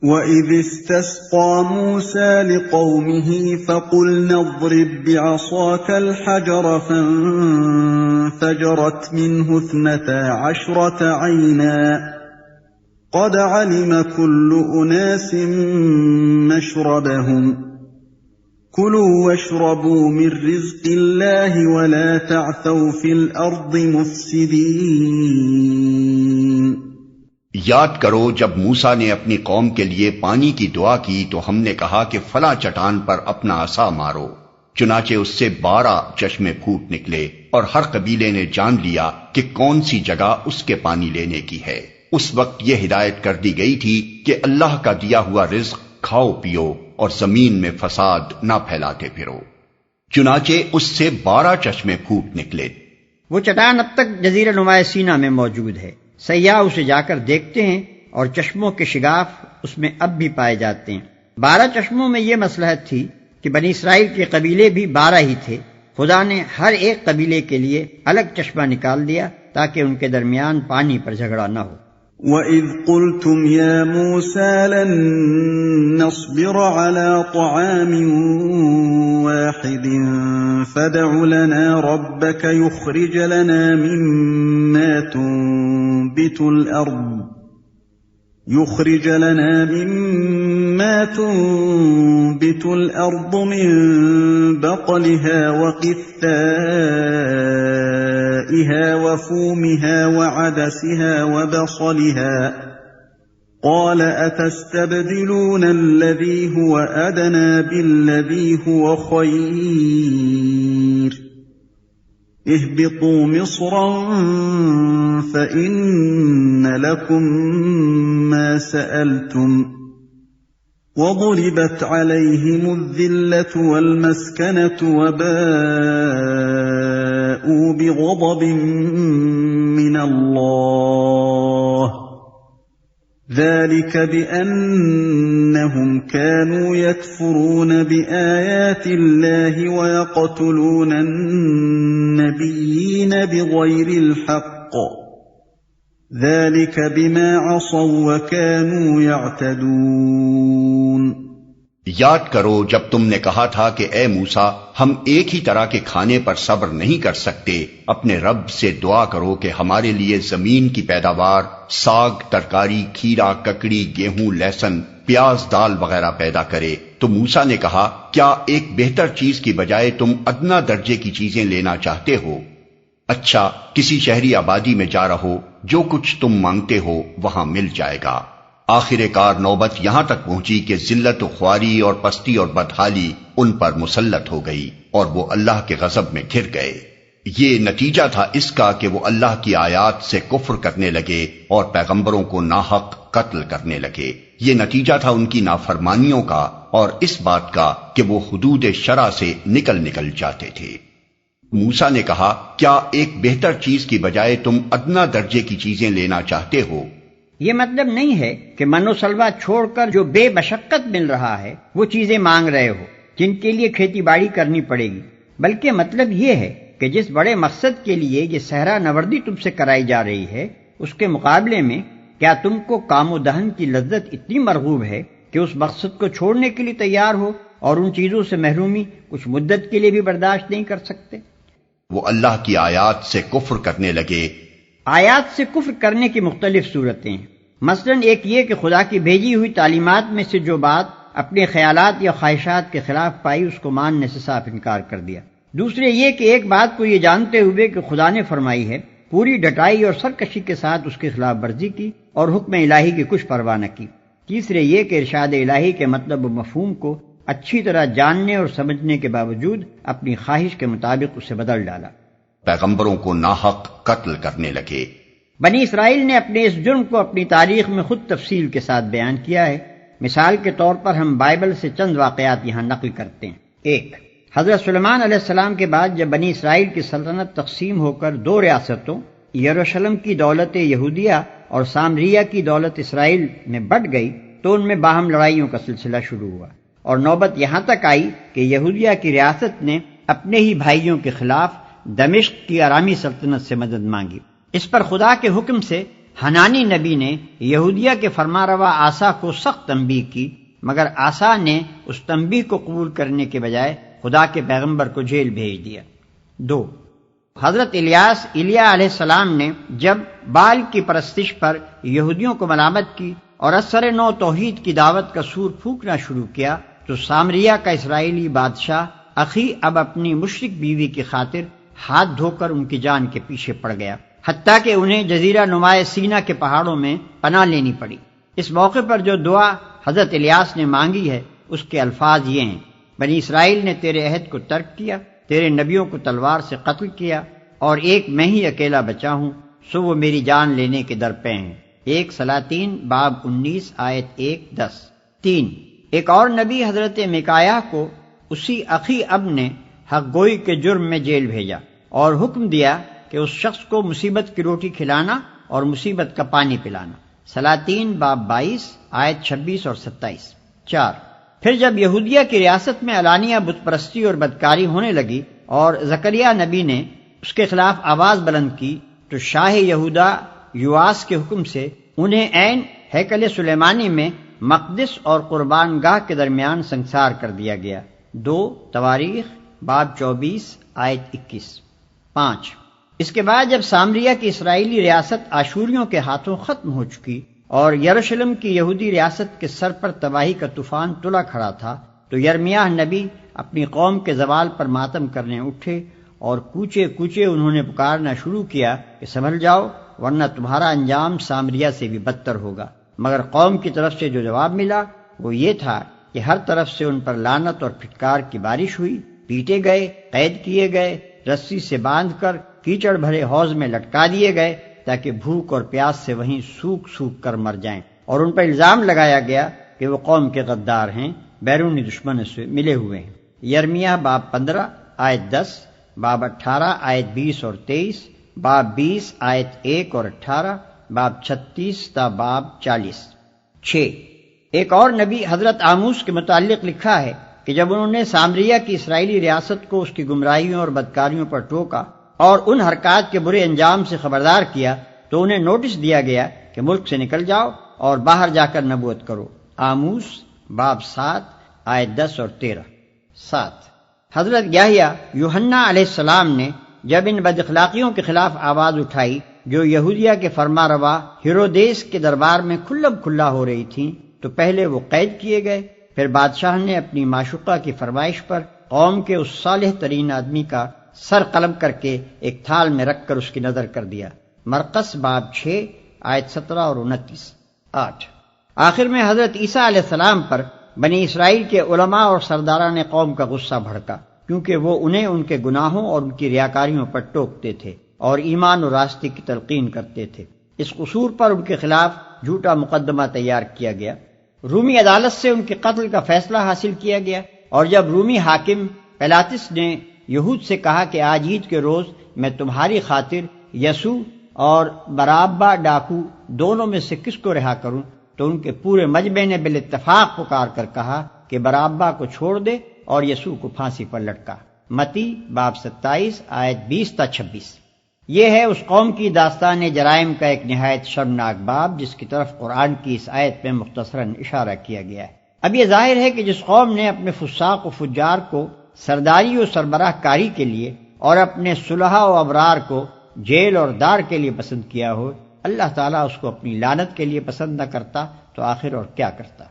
وَإِذِ اسْتَسْقَىٰ مُوسَىٰ لِقَوْمِهِ فَقُلْنَا اضْرِب بِّعَصَاكَ الْحَجَرَ فَانفَجَرَتْ مِنْهُ 12 عَيْنًا قَدْ عَلِمَ كُلُّ أُنَاسٍ مَّشْرَبَهُمْ كُلُوا وَاشْرَبُوا مِن رِّزْقِ اللَّهِ وَلَا تَعْثَوْا فِي الْأَرْضِ مُفْسِدِينَ۔ یاد کرو جب موسیٰ نے اپنی قوم کے لیے پانی کی دعا کی تو ہم نے کہا کہ فلاں چٹان پر اپنا عصا مارو، چنانچہ اس سے 12 چشمے پھوٹ نکلے، اور ہر قبیلے نے جان لیا کہ کون سی جگہ اس کے پانی لینے کی ہے۔ اس وقت یہ ہدایت کر دی گئی تھی کہ اللہ کا دیا ہوا رزق کھاؤ پیو اور زمین میں فساد نہ پھیلاتے پھرو، چنانچہ اس سے 12 چشمے پھوٹ نکلے۔ وہ چٹان اب تک جزیرہ نما سینا میں موجود ہے، سیاح اسے جا کر دیکھتے ہیں اور چشموں کے شگاف اس میں اب بھی پائے جاتے ہیں۔ 12 چشموں میں یہ مصلحت تھی کہ بنی اسرائیل کے قبیلے بھی 12 ہی تھے، خدا نے ہر ایک قبیلے کے لیے الگ چشمہ نکال دیا تاکہ ان کے درمیان پانی پر جھگڑا نہ ہو۔ وَإِذْ قُلْتُمْ يَا مُوسَىٰ لَن نَّصْبِرَ عَلَىٰ طَعَامٍ وَاحِدٍ فَادْعُ لَنَا رَبَّكَ يُخْرِجْ لَنَا مِمَّا تُنبِتُ الْأَرْضُ مِن بَقْلِهَا وَقِثَّائِهَا وَفُومِهَا وَعَدَسِهَا وَبَصَلِهَا قَالَ أَتَسْتَبْدِلُونَ الَّذِي هُوَ أَدْنَىٰ بِالَّذِي هُوَ خَيْرٌ اهْبِطُوا مِصْرًا فَإِنَّ لَكُم مَّا سَأَلْتُمْ وَضُرِبَتْ عَلَيْهِمُ الذِّلَّةُ وَالْمَسْكَنَةُ وَبَاءُوا بِغَضَبٍ مِّنَ اللَّهِ ذَلِكَ بِأَنَّهُمْ كَانُوا يَكْفُرُونَ بِآيَاتِ اللَّهِ وَيَقْتُلُونَ النَّبِيِّينَ بِغَيْرِ الْحَقِّ ذَلِكَ بِمَا عَصَوا وَكَانُوا يَعْتَدُونَ۔ یاد کرو جب تم نے کہا تھا کہ اے موسیٰ ہم ایک ہی طرح کے کھانے پر صبر نہیں کر سکتے، اپنے رب سے دعا کرو کہ ہمارے لیے زمین کی پیداوار، ساگ، ترکاری، کھیرا، ککڑی، گیہوں، لہسن، پیاز، دال وغیرہ پیدا کرے۔ تو موسیٰ نے کہا کیا ایک بہتر چیز کی بجائے تم ادنا درجے کی چیزیں لینا چاہتے ہو؟ اچھا کسی شہری آبادی میں جا رہو، جو کچھ تم مانگتے ہو وہاں مل جائے گا۔ آخر کار نوبت یہاں تک پہنچی کہ ذلت و خواری اور پستی اور بدحالی ان پر مسلط ہو گئی اور وہ اللہ کے غضب میں گر گئے۔ یہ نتیجہ تھا اس کا کہ وہ اللہ کی آیات سے کفر کرنے لگے اور پیغمبروں کو ناحق قتل کرنے لگے۔ یہ نتیجہ تھا ان کی نافرمانیوں کا اور اس بات کا کہ وہ حدود شرع سے نکل جاتے تھے۔ موسیٰ نے کہا کیا ایک بہتر چیز کی بجائے تم ادنا درجے کی چیزیں لینا چاہتے ہو؟ یہ مطلب نہیں ہے کہ من و سلوہ چھوڑ کر جو بے مشقت مل رہا ہے وہ چیزیں مانگ رہے ہو جن کے لیے کھیتی باڑی کرنی پڑے گی، بلکہ مطلب یہ ہے کہ جس بڑے مقصد کے لیے یہ صحرا نوردی تم سے کرائی جا رہی ہے اس کے مقابلے میں کیا تم کو کام و دہن کی لذت اتنی مرغوب ہے کہ اس مقصد کو چھوڑنے کے لیے تیار ہو اور ان چیزوں سے محرومی کچھ مدت کے لیے بھی برداشت نہیں کر سکتے؟ وہ اللہ کی آیات سے کفر کرنے لگے۔ آیات سے کفر کرنے کی مختلف صورتیں ہیں، مثلا ایک یہ کہ خدا کی بھیجی ہوئی تعلیمات میں سے جو بات اپنے خیالات یا خواہشات کے خلاف پائی اس کو ماننے سے صاف انکار کر دیا۔ دوسرے یہ کہ ایک بات کو یہ جانتے ہوئے کہ خدا نے فرمائی ہے پوری ڈٹائی اور سرکشی کے ساتھ اس کی خلاف ورزی کی اور حکم الہی کی کچھ پرواہ نہ کی۔ تیسرے یہ کہ ارشاد الہی کے مطلب و مفہوم کو اچھی طرح جاننے اور سمجھنے کے باوجود اپنی خواہش کے مطابق اسے بدل ڈالا۔ پیغمبروں کو ناحق قتل کرنے لگے۔ بنی اسرائیل نے اپنے اس جرم کو اپنی تاریخ میں خود تفصیل کے ساتھ بیان کیا ہے۔ مثال کے طور پر ہم بائبل سے چند واقعات یہاں نقل کرتے ہیں۔ 1. حضرت سلیمان علیہ السلام کے بعد جب بنی اسرائیل کی سلطنت تقسیم ہو کر 2 ریاستوں یروشلم کی دولت یہودیہ اور سامریہ کی دولت اسرائیل میں بٹ گئی تو ان میں باہم لڑائیوں کا سلسلہ شروع ہوا اور نوبت یہاں تک آئی کہ یہودیہ کی ریاست نے اپنے ہی بھائیوں کے خلاف دمشق کی آرامی سلطنت سے مدد مانگی۔ اس پر خدا کے حکم سے حنانی نبی نے یہودیہ کے فرمانروا آسا کو سخت تنبیہ کی، مگر آسا نے اس تنبیہ کو قبول کرنے کے بجائے خدا کے پیغمبر کو جیل بھیج دیا۔ 2. حضرت ایلیا علیہ السلام نے جب بال کی پرستش پر یہودیوں کو ملامت کی اور اثر نو توحید کی دعوت کا سور پھونکنا شروع کیا تو سامریہ کا اسرائیلی بادشاہ اخی اب اپنی مشرک بیوی کی خاطر ہاتھ دھو کر ان کی جان کے پیچھے پڑ گیا، حتیٰ کہ انہیں جزیرہ نمائے سینا کے پہاڑوں میں پناہ لینی پڑی۔ اس موقع پر جو دعا حضرت الیاس نے مانگی ہے اس کے الفاظ یہ ہیں: بنی اسرائیل نے تیرے عہد کو ترک کیا، تیرے نبیوں کو تلوار سے قتل کیا، اور ایک میں ہی اکیلا بچا ہوں، سو وہ میری جان لینے کے در پہ ہیں۔ 1 سلاطین باب 19 آیت 1-10۔ 3. ایک اور نبی حضرت میکایہ کو اسی اخی اب نے حق گوئی کے جرم میں جیل بھیجا اور حکم دیا کہ اس شخص کو مصیبت کی روٹی کھلانا اور مصیبت کا پانی پلانا۔ سلاطین باب 22 آیت 26 اور 27۔ 4. پھر جب یہودیہ کی ریاست میں علانیہ بت پرستی اور بدکاری ہونے لگی اور زکریا نبی نے اس کے خلاف آواز بلند کی تو شاہ یہودا یواس کے حکم سے انہیں عین ہیکل سلیمانی میں مقدس اور قربان گاہ کے درمیان سنسار کر دیا گیا۔ 2 تواریخ باب 24 آیت 21۔ 5. اس کے بعد جب سامریہ کی اسرائیلی ریاست آشوریوں کے ہاتھوں ختم ہو چکی اور یروشلم کی یہودی ریاست کے سر پر تباہی کا طوفان تلا کھڑا تھا تو یرمیاہ نبی اپنی قوم کے زوال پر ماتم کرنے اٹھے اور کوچے کوچے انہوں نے پکارنا شروع کیا کہ سنبھل جاؤ ورنہ تمہارا انجام سامریہ سے بھی بدتر ہوگا۔ مگر قوم کی طرف سے جو جواب ملا وہ یہ تھا کہ ہر طرف سے ان پر لعنت اور پھٹکار کی بارش ہوئی، پیٹے گئے، قید کیے گئے، رسی سے باندھ کر کیچڑ بھرے حوض میں لٹکا دیے گئے تاکہ بھوک اور پیاس سے وہیں سوکھ سوکھ کر مر جائیں، اور ان پر الزام لگایا گیا کہ وہ قوم کے غدار ہیں، بیرونی دشمنوں سے ملے ہوئے ہیں۔ یرمیاہ باب 15 آیت 10، باب 18 آیت 20 اور 23، باب 20 آیت 1 اور 18، باب 36 تا باب 40۔ 6. ایک اور نبی حضرت آموس کے متعلق لکھا ہے کہ جب انہوں نے سامریہ کی اسرائیلی ریاست کو اس کی گمراہیوں اور بدکاریوں پر ٹوکا اور ان حرکات کے برے انجام سے خبردار کیا تو انہیں نوٹس دیا گیا کہ ملک سے نکل جاؤ اور باہر جا کر نبوت کرو۔ آموس باب 7 آیت 10 اور 13۔ 7. حضرت یحییٰ یوحنا علیہ السلام نے جب ان بد اخلاقیوں کے خلاف آواز اٹھائی جو یہودیہ کے فرما روا ہیرودیس کے دربار میں کھلم کھلا ہو رہی تھیں تو پہلے وہ قید کیے گئے، پھر بادشاہ نے اپنی معشوقہ کی فرمائش پر قوم کے اس صالح ترین آدمی کا سر قلم کر کے ایک تھال میں رکھ کر اس کی نظر کر دیا۔ مرقس باب 6 آیت 17 اور 29۔ 8. آخر میں حضرت عیسیٰ علیہ السلام پر بنی اسرائیل کے علماء اور سرداران قوم کا غصہ بھڑکا، کیونکہ وہ انہیں ان کے گناہوں اور ان کی ریاکاریوں پر ٹوکتے تھے اور ایمان و راستے کی تلقین کرتے تھے۔ اس قصور پر ان کے خلاف جھوٹا مقدمہ تیار کیا گیا، رومی عدالت سے ان کے قتل کا فیصلہ حاصل کیا گیا، اور جب رومی حاکم پیلاطس نے یہود سے کہا کہ آج عید کے روز میں تمہاری خاطر یسوع اور برابا ڈاکو دونوں میں سے کس کو رہا کروں، تو ان کے پورے مجمع نے بالاتفاق پکار کر کہا کہ برابا کو چھوڑ دے اور یسوع کو پھانسی پر لٹکا۔ متی باب 27 آیت 20 تا 26۔ یہ ہے اس قوم کی داستان جرائم کا ایک نہایت شرمناک باب جس کی طرف قرآن کی اس آیت میں مختصراً اشارہ کیا گیا ہے۔ اب یہ ظاہر ہے کہ جس قوم نے اپنے فساق و فجار کو سرداری و سربراہ کاری کے لیے اور اپنے صلحاء و ابرار کو جیل اور دار کے لیے پسند کیا ہو، اللہ تعالیٰ اس کو اپنی لعنت کے لیے پسند نہ کرتا تو آخر اور کیا کرتا۔